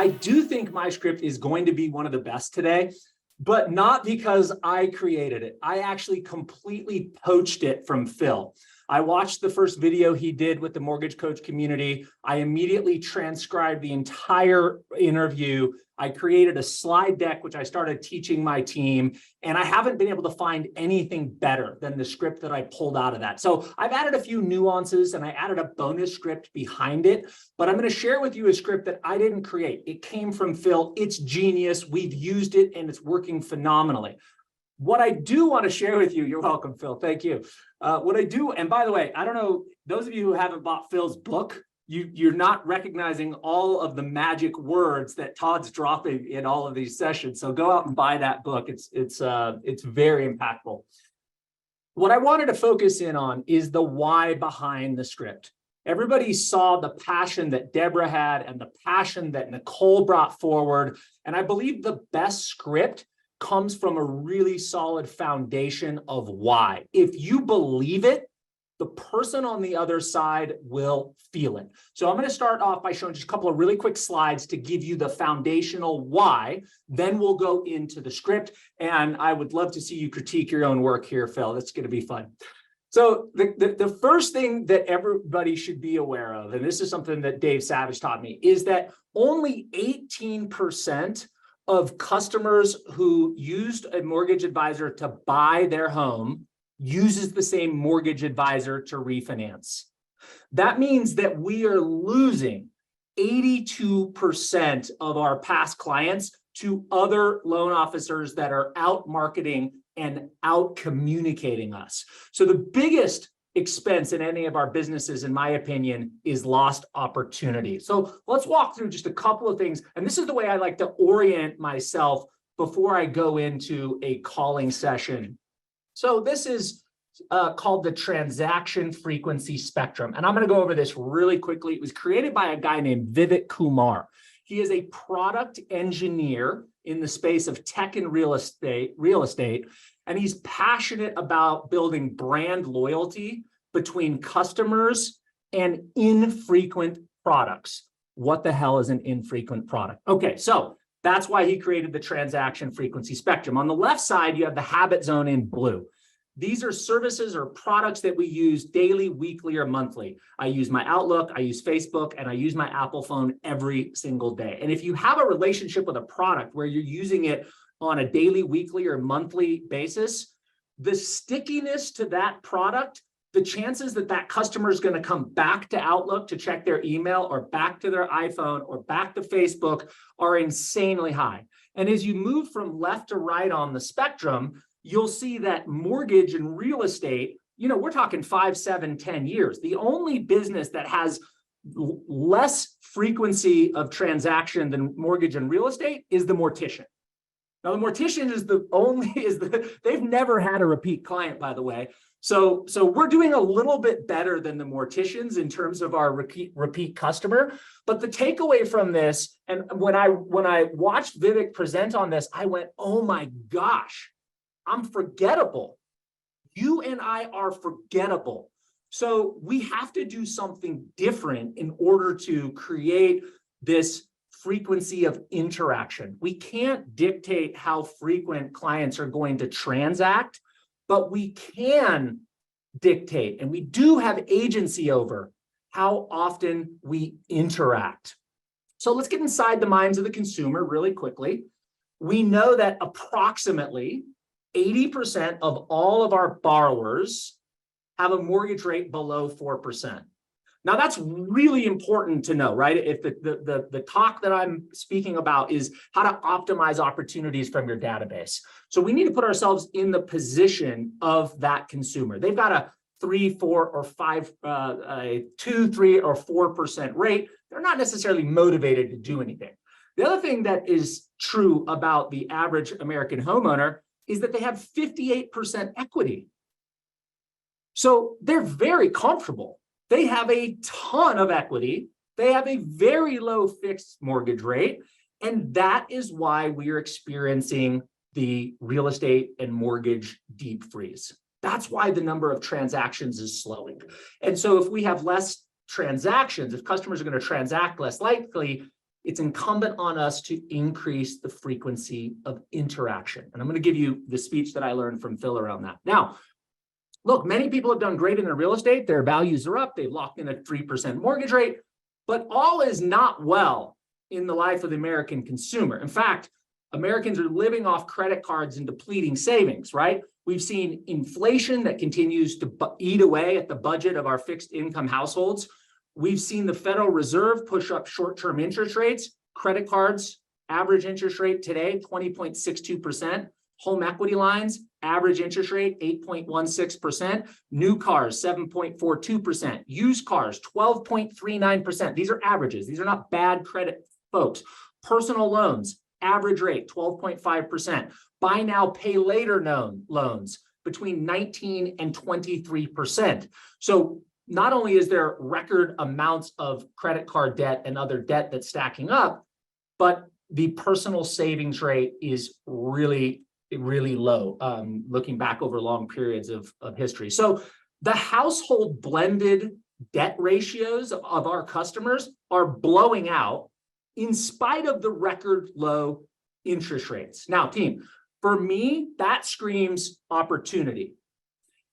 I do think my script is going to be one of the best today, but not because I created it. I actually completely poached it from Phil. I watched the first video he did with the Mortgage Coach community. I immediately transcribed the entire interview. I created a slide deck, which I started teaching my team, and I haven't been able to find anything better than the script that I pulled out of that. So I've added a few nuances and I added a bonus script behind it, but I'm going to share with you a script that I didn't create. It came from Phil. It's genius. We've used it and it's working phenomenally. What I do want to share with you, you're welcome, Phil. Thank you. What I do, and by the way, I don't know, those of you who haven't bought Phil's book, you're not recognizing all of the magic words that Todd's dropping in all of these sessions. So go out and buy that book. It's very impactful. What I wanted to focus in on is the why behind the script. Everybody saw the passion that Deborah had and the passion that Nicole brought forward. And I believe the best script comes from a really solid foundation of why. If you believe it, the person on the other side will feel it. So I'm going to start off by showing just a couple of really quick slides to give you the foundational why. Then we'll go into the script. And I would love to see you critique your own work here, Phil. That's going to be fun. So the first thing that everybody should be aware of, and this is something that Dave Savage taught me, is that only 18% of customers who used a mortgage advisor to buy their home uses the same mortgage advisor to refinance. That means that we are losing 82% of our past clients to other loan officers that are out marketing and out communicating us. So the biggest expense in any of our businesses, in my opinion, is lost opportunity. So let's walk through just a couple of things. And this is the way I like to orient myself before I go into a calling session. So this is called the transaction frequency spectrum. And I'm going to go over this really quickly. It was created by a guy named Vivek Kumar. He is a product engineer in the space of tech and real estate, and he's passionate about building brand loyalty between customers and infrequent products. What the hell is an infrequent product? Okay, so that's why he created the transaction frequency spectrum. On the left side, you have the habit zone in blue. These are services or products that we use daily, weekly, or monthly. I use my Outlook, I use Facebook, and I use my Apple phone every single day. And if you have a relationship with a product where you're using it on a daily, weekly, or monthly basis, the stickiness to that product, the chances that that customer is going to come back to Outlook to check their email or back to their iPhone or back to Facebook are insanely high. And as you move from left to right on the spectrum, you'll see that mortgage and real estate, we're talking 5, 7, 10 years. The only business that has less frequency of transaction than mortgage and real estate is the mortician. Now, the mortician they've never had a repeat client, by the way. So we're doing a little bit better than the morticians in terms of our repeat customer. But the takeaway from this, and when I watched Vivek present on this, I went, oh my gosh, I'm forgettable. You and I are forgettable. So we have to do something different in order to create this frequency of interaction. We can't dictate how frequent clients are going to transact, but we can dictate, and we do have agency over how often we interact. So let's get inside the minds of the consumer really quickly. We know that approximately 80% of all of our borrowers have a mortgage rate below 4%. Now, that's really important to know, right? If the talk that I'm speaking about is how to optimize opportunities from your database. So we need to put ourselves in the position of that consumer. They've got a 3, 4, or 5, 2, 3, or 4% rate. They're not necessarily motivated to do anything. The other thing that is true about the average American homeowner is that they have 58% equity. So they're very comfortable. They have a ton of equity. They have a very low fixed mortgage rate. And that is why we are experiencing the real estate and mortgage deep freeze. That's why the number of transactions is slowing. And so if we have less transactions, if customers are going to transact less likely, it's incumbent on us to increase the frequency of interaction. And I'm going to give you the speech that I learned from Phil around that. Now, look, many people have done great in their real estate. Their values are up. They've locked in a 3% mortgage rate, but all is not well in the life of the American consumer. In fact, Americans are living off credit cards and depleting savings, right? We've seen inflation that continues to eat away at the budget of our fixed income households. We've seen the Federal Reserve push up short-term interest rates. Credit cards, average interest rate today, 20.62%. Home equity lines, average interest rate, 8.16%. New cars, 7.42%. Used cars, 12.39%. These are averages. These are not bad credit, folks. Personal loans, average rate, 12.5%. Buy now, pay later loans between 19 and 23%. So not only is there record amounts of credit card debt and other debt that's stacking up, but the personal savings rate is really low, looking back over long periods of history. So the household blended debt ratios of our customers are blowing out in spite of the record low interest rates. Now, team, for me, that screams opportunity.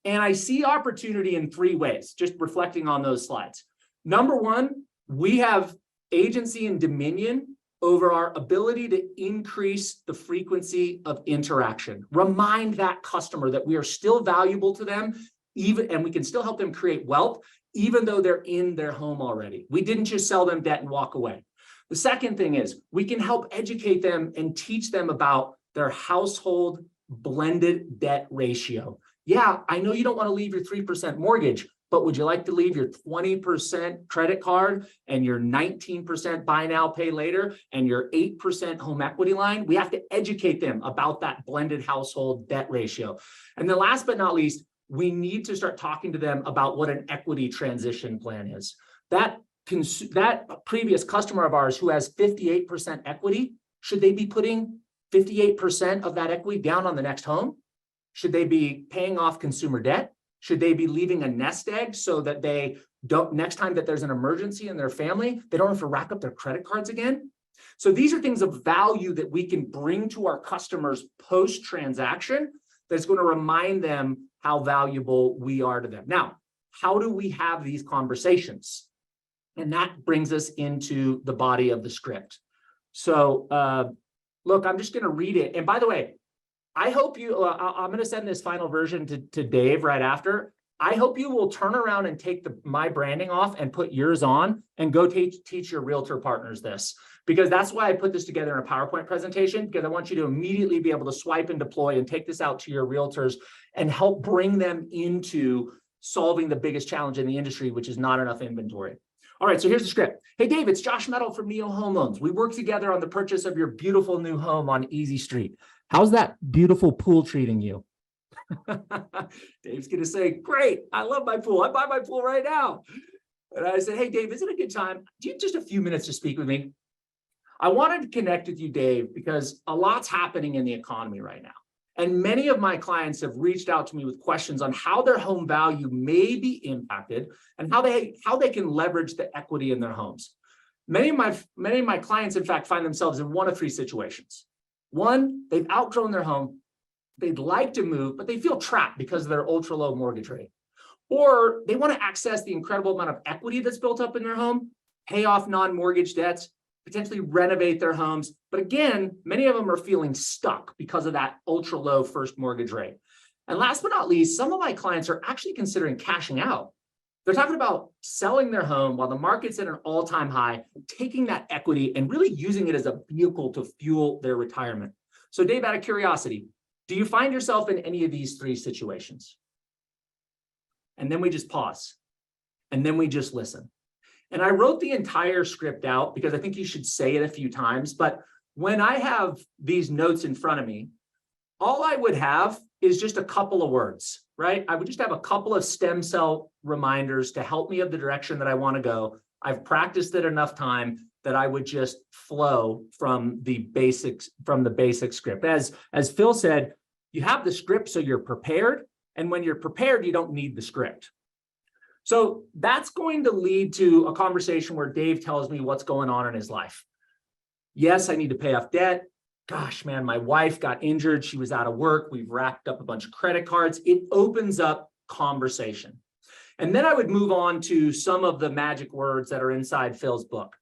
And I see opportunity in three ways, just reflecting on those slides. Number one, we have agency and dominion over our ability to increase the frequency of interaction. Remind that customer that we are still valuable to them, and we can still help them create wealth, even though they're in their home already. We didn't just sell them debt and walk away. The second thing is we can help educate them and teach them about their household blended debt ratio. Yeah, I know you don't want to leave your 3% mortgage, but would you like to leave your 20% credit card and your 19% buy now, pay later, and your 8% home equity line? We have to educate them about that blended household debt ratio. And then last but not least, we need to start talking to them about what an equity transition plan is. That previous customer of ours who has 58% equity, should they be putting 58% of that equity down on the next home? Should they be paying off consumer debt? Should they be leaving a nest egg so that they don't, next time that there's an emergency in their family, they don't have to rack up their credit cards again? So these are things of value that we can bring to our customers post-transaction that's going to remind them how valuable we are to them. Now, how do we have these conversations? And that brings us into the body of the script. So look, I'm just going to read it. And by the way, I hope you, I'm going to send this final version to Dave right after. I hope you will turn around and take my branding off and put yours on and go teach your realtor partners this, because that's why I put this together in a PowerPoint presentation, because I want you to immediately be able to swipe and deploy and take this out to your realtors and help bring them into solving the biggest challenge in the industry, which is not enough inventory. All right, so here's the script. Hey, Dave, it's Josh Mettle from Neo Home Loans. We work together on the purchase of your beautiful new home on Easy Street. How's that beautiful pool treating you? Dave's going to say, great. I love my pool. I buy my pool right now. And I said, hey, Dave, is it a good time? Do you have just a few minutes to speak with me? I wanted to connect with you, Dave, because a lot's happening in the economy right now. And many of my clients have reached out to me with questions on how their home value may be impacted and how they can leverage the equity in their homes. Many of my clients, in fact, find themselves in one of three situations. One, they've outgrown their home. They'd like to move, but they feel trapped because of their ultra low mortgage rate. Or they want to access the incredible amount of equity that's built up in their home, pay off non-mortgage debts, potentially renovate their homes. But again, many of them are feeling stuck because of that ultra low first mortgage rate. And last but not least, some of my clients are actually considering cashing out. They're talking about selling their home while the market's at an all-time high, taking that equity and really using it as a vehicle to fuel their retirement. So Dave, out of curiosity, do you find yourself in any of these three situations? And then we just pause. And then we just listen. And I wrote the entire script out because I think you should say it a few times. But when I have these notes in front of me, all I would have is just a couple of words, right? I would just have a couple of stem cell reminders to help me of the direction that I want to go. I've practiced it enough time that I would just flow from the basic script. As Phil said, you have the script so you're prepared. And when you're prepared, you don't need the script. So that's going to lead to a conversation where Dave tells me what's going on in his life. Yes, I need to pay off debt. Gosh, man, my wife got injured. She was out of work. We've racked up a bunch of credit cards. It opens up conversation. And then I would move on to some of the magic words that are inside Phil's book.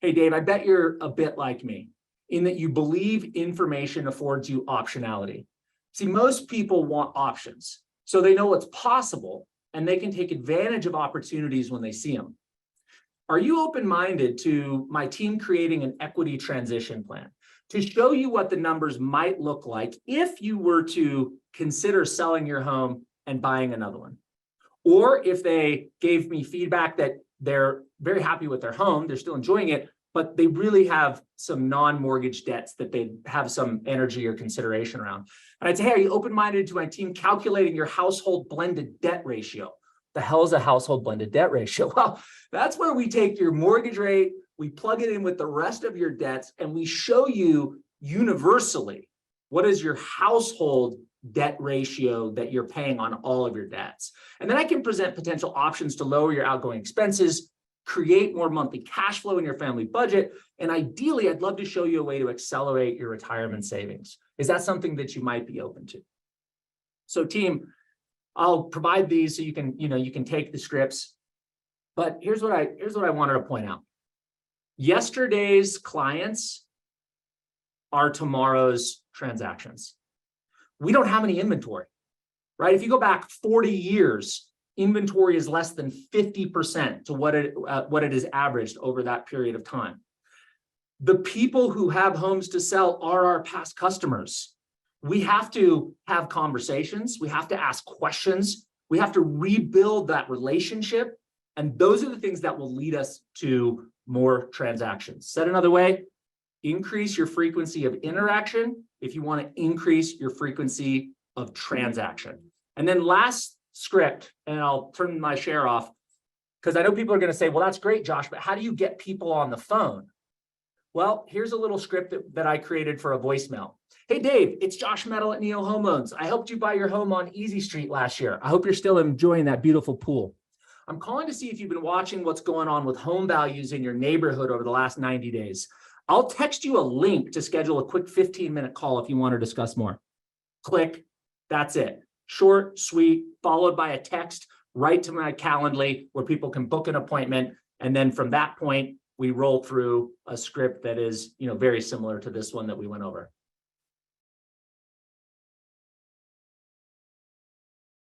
Hey, Dave, I bet you're a bit like me in that you believe information affords you optionality. See, most people want options, so they know what's possible and they can take advantage of opportunities when they see them. Are you open-minded to my team creating an equity transition plan to show you what the numbers might look like if you were to consider selling your home and buying another one? Or if they gave me feedback that they're very happy with their home, they're still enjoying it, but they really have some non-mortgage debts that they have some energy or consideration around. And I'd say, hey, are you open-minded to my team calculating your household blended debt ratio? The hell is a household blended debt ratio? Well, that's where we take your mortgage rate, we plug it in with the rest of your debts, and we show you universally what is your household debt ratio that you're paying on all of your debts. And then I can present potential options to lower your outgoing expenses, create more monthly cash flow in your family budget, and ideally, I'd love to show you a way to accelerate your retirement savings. Is that something that you might be open to? So team, I'll provide these so you can take the scripts. But here's what I wanted to point out. Yesterday's clients are tomorrow's transactions. We don't have any inventory, right? If you go back 40 years, inventory is less than 50% to what it is averaged over that period of time. The people who have homes to sell are our past customers. We have to have conversations. We have to ask questions. We have to rebuild that relationship. And those are the things that will lead us to more transactions. Said another way, increase your frequency of interaction if you want to increase your frequency of transaction. And then last script, and I'll turn my share off because I know people are going to say, well, that's great, Josh, but how do you get people on the phone? Well, here's a little script that I created for a voicemail. Hey, Dave, it's Josh Mettle at Neo Home Loans. I helped you buy your home on Easy Street last year. I hope you're still enjoying that beautiful pool. I'm calling to see if you've been watching what's going on with home values in your neighborhood over the last 90 days. I'll text you a link to schedule a quick 15-minute call if you want to discuss more. Click. That's it. Short, sweet, followed by a text right to my Calendly where people can book an appointment. And then from that point, we roll through a script that is, very similar to this one that we went over.